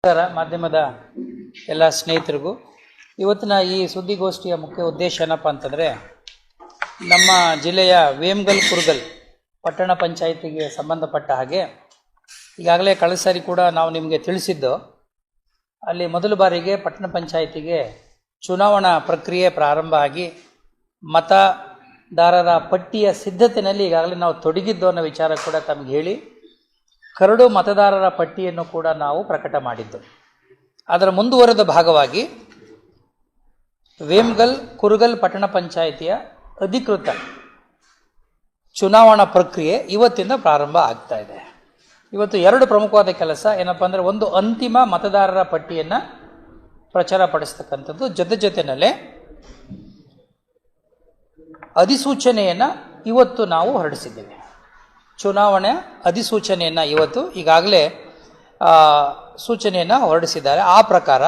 ಮಾಧ್ಯಮದ ಎಲ್ಲ ಸ್ನೇಹಿತರಿಗೂ ಇವತ್ತಿನ ಈ ಸುದ್ದಿಗೋಷ್ಠಿಯ ಮುಖ್ಯ ಉದ್ದೇಶ ಏನಪ್ಪ ಅಂತಂದರೆ, ನಮ್ಮ ಜಿಲ್ಲೆಯ ವೇಮಗಲ್ ಕುರುಗಲ್ ಪಟ್ಟಣ ಪಂಚಾಯಿತಿಗೆ ಸಂಬಂಧಪಟ್ಟ ಹಾಗೆ ಈಗಾಗಲೇ ಕಳೆದ ಸಾರಿ ಕೂಡ ನಾವು ನಿಮಗೆ ತಿಳಿಸಿದ್ದು, ಅಲ್ಲಿ ಮೊದಲ ಬಾರಿಗೆ ಪಟ್ಟಣ ಪಂಚಾಯಿತಿಗೆ ಚುನಾವಣಾ ಪ್ರಕ್ರಿಯೆ ಪ್ರಾರಂಭ ಆಗಿ ಮತದಾರರ ಪಟ್ಟಿಯ ಸಿದ್ಧತೆಯಲ್ಲಿ ಈಗಾಗಲೇ ನಾವು ತೊಡಗಿದ್ದು ಅನ್ನೋ ವಿಚಾರ ಕೂಡ ತಮಗೆ ಹೇಳಿ, ಕರಡು ಮತದಾರರ ಪಟ್ಟಿಯನ್ನು ಕೂಡ ನಾವು ಪ್ರಕಟ ಮಾಡಿದ್ದು. ಅದರ ಮುಂದುವರೆದ ಭಾಗವಾಗಿ ವೇಮಗಲ್ ಕುರುಗಲ್ ಪಟ್ಟಣ ಪಂಚಾಯಿತಿಯ ಅಧಿಕೃತ ಚುನಾವಣಾ ಪ್ರಕ್ರಿಯೆ ಇವತ್ತಿಂದ ಪ್ರಾರಂಭ ಆಗ್ತಾ ಇದೆ. ಇವತ್ತು ಎರಡು ಪ್ರಮುಖವಾದ ಕೆಲಸ ಏನಪ್ಪ ಅಂದರೆ, ಒಂದು ಅಂತಿಮ ಮತದಾರರ ಪಟ್ಟಿಯನ್ನು ಪ್ರಚಾರ ಪಡಿಸ್ತಕ್ಕಂಥದ್ದು, ಜೊತೆಯಲ್ಲೇ ಅಧಿಸೂಚನೆಯನ್ನು ಇವತ್ತು ನಾವು ಹೊರಡಿಸಿದ್ದೇವೆ. ಚುನಾವಣೆ ಅಧಿಸೂಚನೆಯನ್ನು ಇವತ್ತು ಈಗಾಗಲೇ ಸೂಚನೆಯನ್ನು ಹೊರಡಿಸಿದ್ದಾರೆ. ಆ ಪ್ರಕಾರ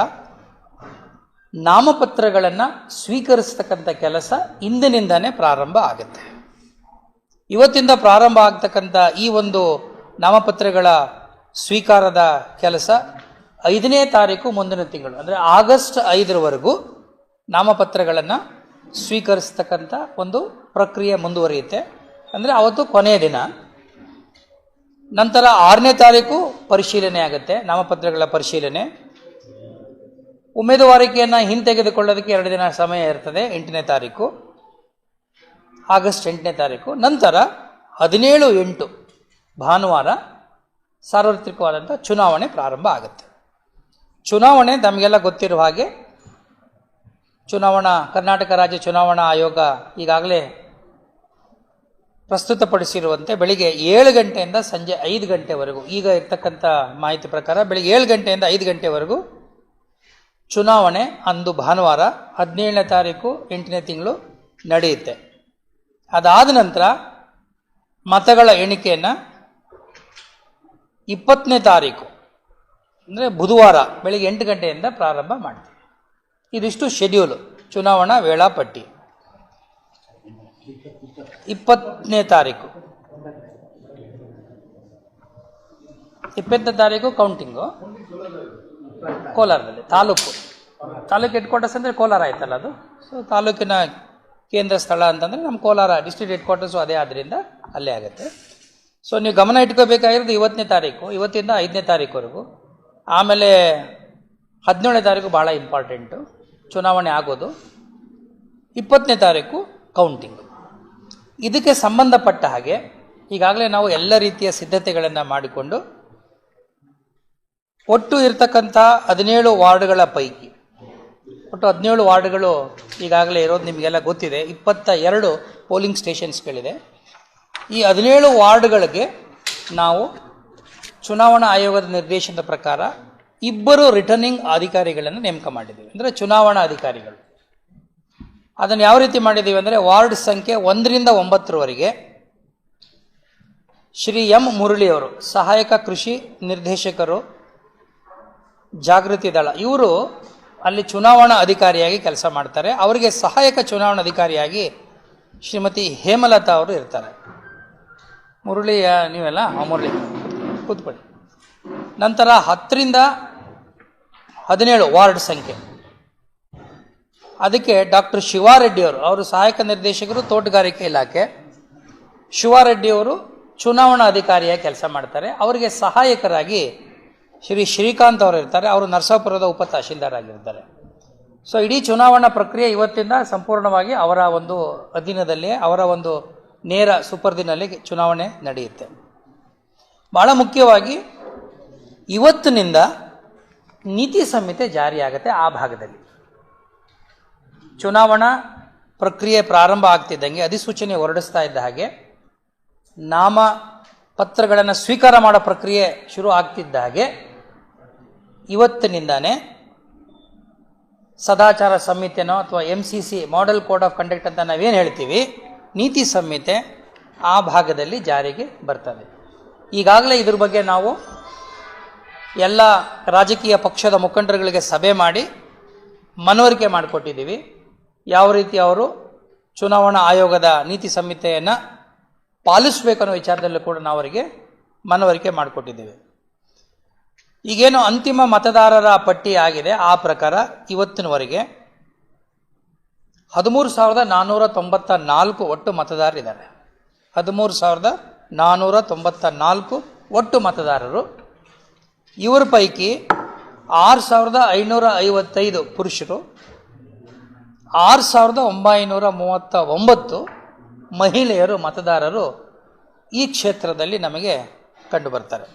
ನಾಮಪತ್ರಗಳನ್ನು ಸ್ವೀಕರಿಸ್ತಕ್ಕಂಥ ಕೆಲಸ ಇಂದಿನಿಂದನೇ ಪ್ರಾರಂಭ ಆಗುತ್ತೆ. ಇವತ್ತಿಂದ ಪ್ರಾರಂಭ ಆಗ್ತಕ್ಕಂಥ ಈ ಒಂದು ನಾಮಪತ್ರಗಳ ಸ್ವೀಕಾರದ ಕೆಲಸ 5ನೇ ತಾರೀಕು ಮುಂದಿನ ತಿಂಗಳು, ಅಂದರೆ ಆಗಸ್ಟ್ 5ರವರೆಗೂ ನಾಮಪತ್ರಗಳನ್ನು ಸ್ವೀಕರಿಸ್ತಕ್ಕಂಥ ಒಂದು ಪ್ರಕ್ರಿಯೆ ಮುಂದುವರಿಯುತ್ತೆ. ಅಂದರೆ ಅವತ್ತು ಕೊನೆಯ ದಿನ. ನಂತರ 6ನೇ ತಾರೀಕು ಪರಿಶೀಲನೆ ಆಗುತ್ತೆ, ನಾಮಪತ್ರಗಳ ಪರಿಶೀಲನೆ. ಉಮೇದುವಾರಿಕೆಯನ್ನು ಹಿಂತೆಗೆದುಕೊಳ್ಳೋದಕ್ಕೆ 2 ದಿನ ಸಮಯ ಇರ್ತದೆ, 8ನೇ ತಾರೀಕು, ಆಗಸ್ಟ್ 8ನೇ ತಾರೀಕು. ನಂತರ 17/8 ಭಾನುವಾರ ಸಾರ್ವತ್ರಿಕವಾದಂಥ ಚುನಾವಣೆ ಪ್ರಾರಂಭ ಆಗುತ್ತೆ. ಚುನಾವಣೆ ತಮಗೆಲ್ಲ ಗೊತ್ತಿರುವ ಹಾಗೆ ಕರ್ನಾಟಕ ರಾಜ್ಯ ಚುನಾವಣಾ ಆಯೋಗ ಈಗಾಗಲೇ ಪ್ರಸ್ತುತಪಡಿಸಿರುವಂತೆ ಬೆಳಿಗ್ಗೆ 7 ಗಂಟೆಯಿಂದ ಸಂಜೆ 5 ಗಂಟೆವರೆಗೂ, ಈಗ ಇರ್ತಕ್ಕಂಥ ಮಾಹಿತಿ ಪ್ರಕಾರ ಬೆಳಿಗ್ಗೆ 7 ಗಂಟೆಯಿಂದ 5 ಗಂಟೆವರೆಗೂ ಚುನಾವಣೆ ಅಂದು ಭಾನುವಾರ 17ನೇ ತಾರೀಕು 8ನೇ ತಿಂಗಳು ನಡೆಯುತ್ತೆ. ಅದಾದ ನಂತರ ಮತಗಳ ಎಣಿಕೆಯನ್ನು 20ನೇ ತಾರೀಕು ಅಂದರೆ ಬುಧವಾರ ಬೆಳಿಗ್ಗೆ 8 ಗಂಟೆಯಿಂದ ಪ್ರಾರಂಭ ಮಾಡ್ತೀವಿ. ಇದಿಷ್ಟು ಶೆಡ್ಯೂಲು, ಚುನಾವಣಾ ವೇಳಾಪಟ್ಟಿ. 20ನೇ ತಾರೀಕು ಕೌಂಟಿಂಗು ಕೋಲಾರದಲ್ಲಿ, ತಾಲೂಕು ಹೆಡ್ ಕ್ವಾರ್ಟರ್ಸ್ ಅಂದರೆ ಕೋಲಾರ ಆಯ್ತಲ್ಲ ಅದು. ಸೊ ತಾಲೂಕಿನ ಕೇಂದ್ರ ಸ್ಥಳ ಅಂತಂದರೆ ನಮ್ಮ ಕೋಲಾರ ಡಿಸ್ಟ್ರಿಕ್ಟ್ ಹೆಡ್ ಕ್ವಾರ್ಟರ್ಸು ಅದೇ, ಆದ್ದರಿಂದ ಅಲ್ಲೇ ಆಗುತ್ತೆ. ಸೊ ನೀವು ಗಮನ ಇಟ್ಕೋಬೇಕಾಗಿರೋದು 20ನೇ ತಾರೀಕು, ಇವತ್ತಿಂದ 5ನೇ ತಾರೀಕುವರೆಗೂ. ಆಮೇಲೆ 17ನೇ ತಾರೀಕು ಭಾಳ ಇಂಪಾರ್ಟೆಂಟು, ಚುನಾವಣೆ ಆಗೋದು. 20ನೇ ತಾರೀಕು ಕೌಂಟಿಂಗ್. ಇದಕ್ಕೆ ಸಂಬಂಧಪಟ್ಟ ಹಾಗೆ ಈಗಾಗಲೇ ನಾವು ಎಲ್ಲ ರೀತಿಯ ಸಿದ್ಧತೆಗಳನ್ನು ಮಾಡಿಕೊಂಡು ಒಟ್ಟು ಇರ್ತಕ್ಕಂಥ 17 ವಾರ್ಡ್ಗಳ ಪೈಕಿ, ಒಟ್ಟು 17 ವಾರ್ಡ್ಗಳು ಈಗಾಗಲೇ ಇರೋದು ನಿಮಗೆಲ್ಲ ಗೊತ್ತಿದೆ. 22 ಪೋಲಿಂಗ್ ಸ್ಟೇಷನ್ಸ್ಗಳಿದೆ. ಈ 17 ವಾರ್ಡ್ಗಳಿಗೆ ನಾವು ಚುನಾವಣಾ ಆಯೋಗದ ನಿರ್ದೇಶನದ ಪ್ರಕಾರ 2 ರಿಟರ್ನಿಂಗ್ ಅಧಿಕಾರಿಗಳನ್ನು ನೇಮಕ ಮಾಡಿದ್ದೀವಿ, ಅಂದರೆ ಚುನಾವಣಾ ಅಧಿಕಾರಿಗಳು. ಅದನ್ನು ಯಾವ ರೀತಿ ಮಾಡಿದ್ದೀವಿ ಅಂದರೆ, ವಾರ್ಡ್ ಸಂಖ್ಯೆ 1ರಿಂದ 9ರವರೆಗೆ ಶ್ರೀ ಎಂ ಮುರಳಿಯವರು, ಸಹಾಯಕ ಕೃಷಿ ನಿರ್ದೇಶಕರು, ಜಾಗೃತಿ ದಳ, ಇವರು ಅಲ್ಲಿ ಚುನಾವಣಾ ಅಧಿಕಾರಿಯಾಗಿ ಕೆಲಸ ಮಾಡ್ತಾರೆ. ಅವರಿಗೆ ಸಹಾಯಕ ಚುನಾವಣಾ ಅಧಿಕಾರಿಯಾಗಿ ಶ್ರೀಮತಿ ಹೇಮಲತಾ ಅವರು ಇರ್ತಾರೆ. ಮುರಳಿಯ ನೀವೆಲ್ಲ ಮುರಳಿ ಕೂತ್ಕೊಳ್ಳಿ. ನಂತರ 10ರಿಂದ 17 ವಾರ್ಡ್ ಸಂಖ್ಯೆ, ಅದಕ್ಕೆ ಡಾಕ್ಟರ್ ಶಿವಾರೆಡ್ಡಿಯವರು, ಅವರು ಸಹಾಯಕ ನಿರ್ದೇಶಕರು, ತೋಟಗಾರಿಕೆ ಇಲಾಖೆ. ಶಿವಾರೆಡ್ಡಿಯವರು ಚುನಾವಣಾ ಅಧಿಕಾರಿಯಾಗಿ ಕೆಲಸ ಮಾಡ್ತಾರೆ. ಅವರಿಗೆ ಸಹಾಯಕರಾಗಿ ಶ್ರೀ ಶ್ರೀಕಾಂತ್ ಅವರು ಇರ್ತಾರೆ, ಅವರು ನರಸಾಪುರದ ಉಪ ತಹಶೀಲ್ದಾರ್ ಆಗಿರ್ತಾರೆ. ಸೊ ಇಡೀ ಚುನಾವಣಾ ಪ್ರಕ್ರಿಯೆ ಇವತ್ತಿಂದ ಸಂಪೂರ್ಣವಾಗಿ ಅವರ ಒಂದು ಅಧೀನದಲ್ಲಿ, ಅವರ ಒಂದು ನೇರ ಸುಪರ್ದಿನಲ್ಲಿ ಚುನಾವಣೆ ನಡೆಯುತ್ತೆ. ಭಾಳ ಮುಖ್ಯವಾಗಿ ಇವತ್ತಿನಿಂದ ನೀತಿ ಸಂಹಿತೆ ಜಾರಿಯಾಗುತ್ತೆ. ಆ ಭಾಗದಲ್ಲಿ ಚುನಾವಣಾ ಪ್ರಕ್ರಿಯೆ ಪ್ರಾರಂಭ ಆಗ್ತಿದ್ದಂಗೆ, ಅಧಿಸೂಚನೆ ಹೊರಡಿಸ್ತಾ ಇದ್ದ ಹಾಗೆ, ನಾಮಪತ್ರಗಳನ್ನು ಸ್ವೀಕಾರ ಮಾಡೋ ಪ್ರಕ್ರಿಯೆ ಶುರು ಆಗ್ತಿದ್ದ ಹಾಗೆ, ಇವತ್ತಿನಿಂದಾನೇ ಸದಾಚಾರ ಸಂಹಿತೆನೋ ಅಥವಾ MCC model code of conduct ಅಂತ ನಾವೇನು ಹೇಳ್ತೀವಿ, ನೀತಿ ಸಂಹಿತೆ ಆ ಭಾಗದಲ್ಲಿ ಜಾರಿಗೆ ಬರ್ತದೆ. ಈಗಾಗಲೇ ಇದ್ರ ಬಗ್ಗೆ ನಾವು ಎಲ್ಲ ರಾಜಕೀಯ ಪಕ್ಷದ ಮುಖಂಡರುಗಳಿಗೆ ಸಭೆ ಮಾಡಿ ಮನವರಿಕೆ ಮಾಡಿಕೊಟ್ಟಿದ್ದೀವಿ. ಯಾವ ರೀತಿ ಅವರು ಚುನಾವಣಾ ಆಯೋಗದ ನೀತಿ ಸಂಹಿತೆಯನ್ನು ಪಾಲಿಸಬೇಕನ್ನೋ ವಿಚಾರದಲ್ಲೂ ಕೂಡ ನಾವು ಅವರಿಗೆ ಮನವರಿಕೆ ಮಾಡಿಕೊಟ್ಟಿದ್ದೇವೆ. ಈಗೇನು ಅಂತಿಮ ಮತದಾರರ ಪಟ್ಟಿ ಆಗಿದೆ ಆ ಪ್ರಕಾರ ಇವತ್ತಿನವರೆಗೆ 13,494 ಒಟ್ಟು ಮತದಾರರಿದ್ದಾರೆ. 13,494 ಒಟ್ಟು ಮತದಾರರು. ಇವರ ಪೈಕಿ 6,555 ಪುರುಷರು, 6,939 ಮಹಿಳೆಯರು ಮತದಾರರು ಈ ಕ್ಷೇತ್ರದಲ್ಲಿ ನಮಗೆ ಕಂಡು ಬರ್ತಾರೆ.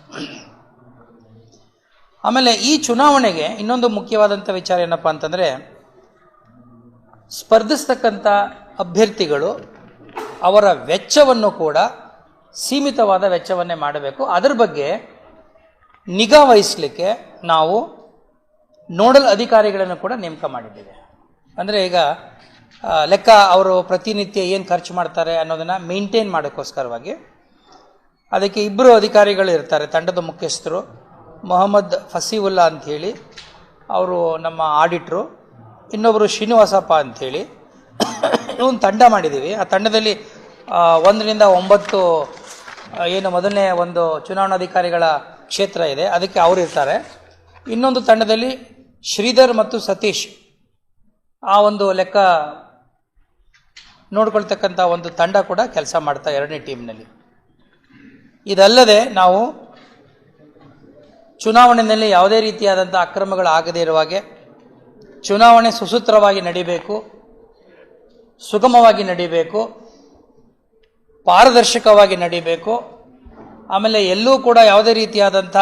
ಆಮೇಲೆ ಈ ಚುನಾವಣೆಗೆ ಇನ್ನೊಂದು ಮುಖ್ಯವಾದಂಥ ವಿಚಾರ ಏನಪ್ಪ ಅಂತಂದರೆ, ಸ್ಪರ್ಧಿಸ್ತಕ್ಕಂಥ ಅಭ್ಯರ್ಥಿಗಳು ಅವರ ವೆಚ್ಚವನ್ನು ಕೂಡ ಸೀಮಿತವಾದ ವೆಚ್ಚವನ್ನೇ ಮಾಡಬೇಕು. ಅದರ ಬಗ್ಗೆ ನಿಗಾ ವಹಿಸಲಿಕ್ಕೆ ನಾವು ನೋಡಲ್ ಅಧಿಕಾರಿಗಳನ್ನು ಕೂಡ ನೇಮಕ ಮಾಡಿದ್ದೇವೆ. ಅಂದರೆ ಈಗ ಲೆಕ್ಕ ಅವರು ಪ್ರತಿನಿತ್ಯ ಏನು ಖರ್ಚು ಮಾಡ್ತಾರೆ ಅನ್ನೋದನ್ನು ಮೇಂಟೈನ್ ಮಾಡೋಕ್ಕೋಸ್ಕರವಾಗಿ ಅದಕ್ಕೆ 2 ಅಧಿಕಾರಿಗಳು ಇರ್ತಾರೆ. ತಂಡದ ಮುಖ್ಯಸ್ಥರು ಮೊಹಮ್ಮದ್ ಫಸೀವುಲ್ಲಾ ಅಂಥೇಳಿ, ಅವರು ನಮ್ಮ ಆಡಿಟ್ರು. ಇನ್ನೊಬ್ಬರು ಶ್ರೀನಿವಾಸಪ್ಪ ಅಂಥೇಳಿ. ಒಂದು ತಂಡ ಮಾಡಿದ್ದೀವಿ. ಆ ತಂಡದಲ್ಲಿ 1ರಿಂದ 9 ಏನು ಮೊದಲನೇ ಒಂದು ಚುನಾವಣಾಧಿಕಾರಿಗಳ ಕ್ಷೇತ್ರ ಇದೆ, ಅದಕ್ಕೆ ಅವರು ಇರ್ತಾರೆ. ಇನ್ನೊಂದು ತಂಡದಲ್ಲಿ ಶ್ರೀಧರ್ ಮತ್ತು ಸತೀಶ್, ಆ ಒಂದು ಲೆಕ್ಕ ನೋಡ್ಕೊಳ್ತಕ್ಕಂಥ ಒಂದು ತಂಡ ಕೂಡ ಕೆಲಸ ಮಾಡ್ತಾ 2ನೇ ಟೀಮ್ನಲ್ಲಿ. ಇದಲ್ಲದೆ ನಾವು ಚುನಾವಣೆಯಲ್ಲಿ ಯಾವುದೇ ರೀತಿಯಾದಂಥ ಅಕ್ರಮಗಳಾಗದೇ ಇರುವ ಹಾಗೆ ಚುನಾವಣೆ ಸುಸೂತ್ರವಾಗಿ ನಡೀಬೇಕು, ಸುಗಮವಾಗಿ ನಡೀಬೇಕು, ಪಾರದರ್ಶಕವಾಗಿ ನಡೀಬೇಕು. ಆಮೇಲೆ ಎಲ್ಲೂ ಕೂಡ ಯಾವುದೇ ರೀತಿಯಾದಂಥ